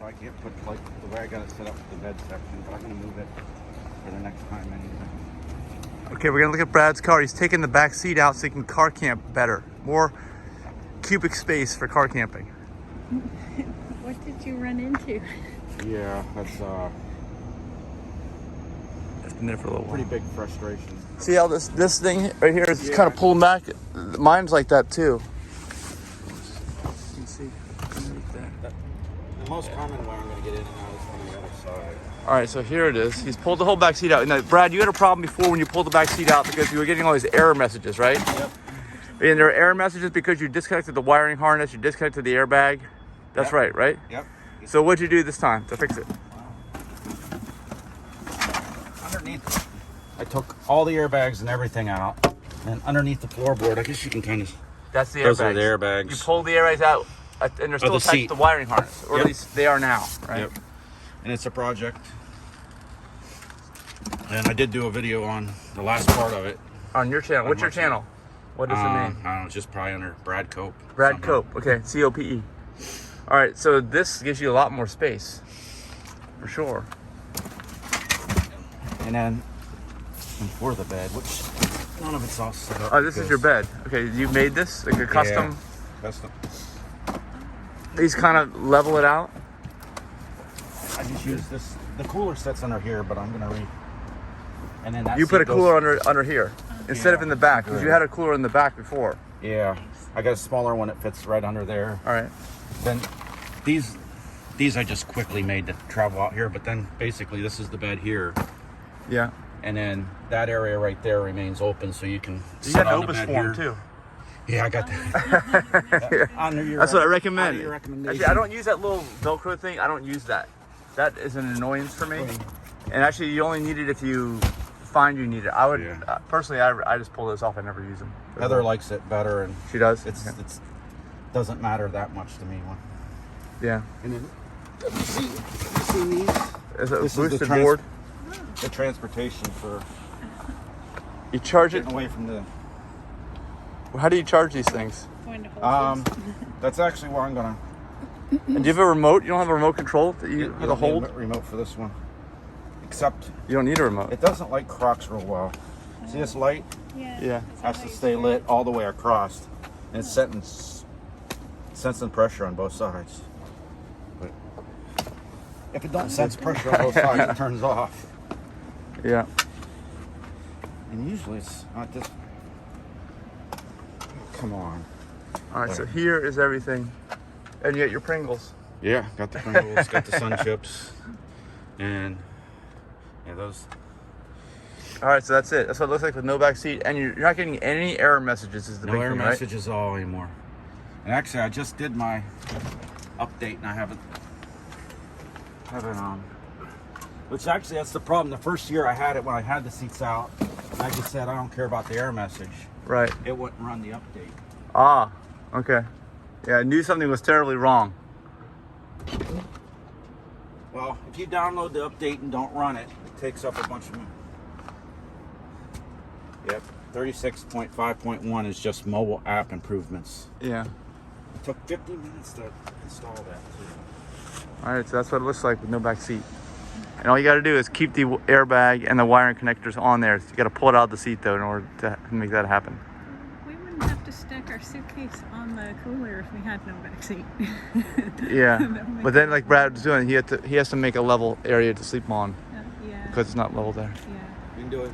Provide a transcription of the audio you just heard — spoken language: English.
I can't put like the way I got it set up for the bed section, but I'm gonna move it for the next time anyway. Okay, we're gonna look at Brad's car. He's taking the back seat out so he can car camp better. More cubic space for car camping. What did you run into? Yeah, that's Been there for a little while. pretty big frustration. See how this thing right here is kind of pulling back? Mine's like that too. You can see underneath that. The most common way I'm gonna get in and out is from the other side. All right, so here it is. He's pulled the whole back seat out. Now, Brad, you had a problem before when you pulled the back seat out because you were getting all these error messages, right? Yep. And there are error messages because you disconnected the wiring harness, you disconnected the airbag. That's Yep. right? Yep. So what'd you do this time to fix it? Underneath, I took all the airbags and everything out, and underneath the floorboard, I guess you can kind of. That's the Those airbags. are the airbags. You pulled the airbags out, and they're still the attached seat. to the wiring harness, or Yep. at least they are now, right? Yep. And it's a project. And I did do a video on the last part of it. On your channel. What's your channel? What is the name? I don't know, it's just probably under Brad Cope. Brad somehow. Cope. Okay, COPE. All right, so this gives you a lot more space, for sure. And then for the bed, which none of it's all set up. Oh, this is your bed. Okay, you made this like a custom. Yeah, custom. These kind of level it out. I just use this. The cooler sits under here, but I'm gonna and then that You put a seat goes- cooler under here instead of Yeah, in the back because you had a cooler in the back before. Yeah, I got a smaller one that fits right under there. All right. Then these I just quickly made to travel out here, but then basically this is the bed here, Yeah. and then that area right there remains open, so you can You sit got an on the opus bed form here. too. Yeah, I got that. Under your, That's what I recommend. under your recommendation. Actually, I don't use that little Velcro thing. I don't use that. That is an annoyance for me. And actually, you only need it if you find you need it. I would Yeah. personally, I just pull those off. I never use them. Heather likes it better, and She does. it's Okay. doesn't matter that much to me. Yeah. And then you see these? Is it a This is the boosted board? The transportation for You charge it. getting away from the. How do you charge these things? Going to Whole Foods. That's actually where I'm gonna. And do you have a remote? You don't have a remote control that you have a don't need hold? a remote for this one, except You don't need a remote. it doesn't like Crocs real well. See this light Yeah. Yeah. Is that has how to you stay do it? lit all the way across, and it's sensing pressure on both sides. But if it don't sense pressure on both sides, it turns off. Yeah. And usually it's not this. Come on. All right. So here is everything, and you get your Pringles. Yeah, got the Pringles, got the Sun Chips, and yeah, those. All right. So that's it. That's what it looks like with no back seat, and you're not getting any error messages. Is the No big error thing, right? messages at all anymore. And actually, I just did my update, and I haven't on. Which actually, that's the problem. The first year I had it when I had the seats out, and I just said I don't care about the error message. Right. It wouldn't run the update. Ah. Okay. Yeah. I knew something was terribly wrong. Well, if you download the update and don't run it, it takes up a bunch of. Yep. 36.5.1 is just mobile app improvements. Yeah. It took 50 minutes to install that too. All right. So that's what it looks like with no back seat. And all you got to do is keep the airbag and the wiring connectors on there. So you got to pull it out of the seat though in order to make that happen. We wouldn't have to stack our suitcase on the cooler if we had no back seat. Yeah. That would make But then, it- like Brad was doing, he has to make a level area to sleep on yeah. because it's not level there. Yeah. You can do it.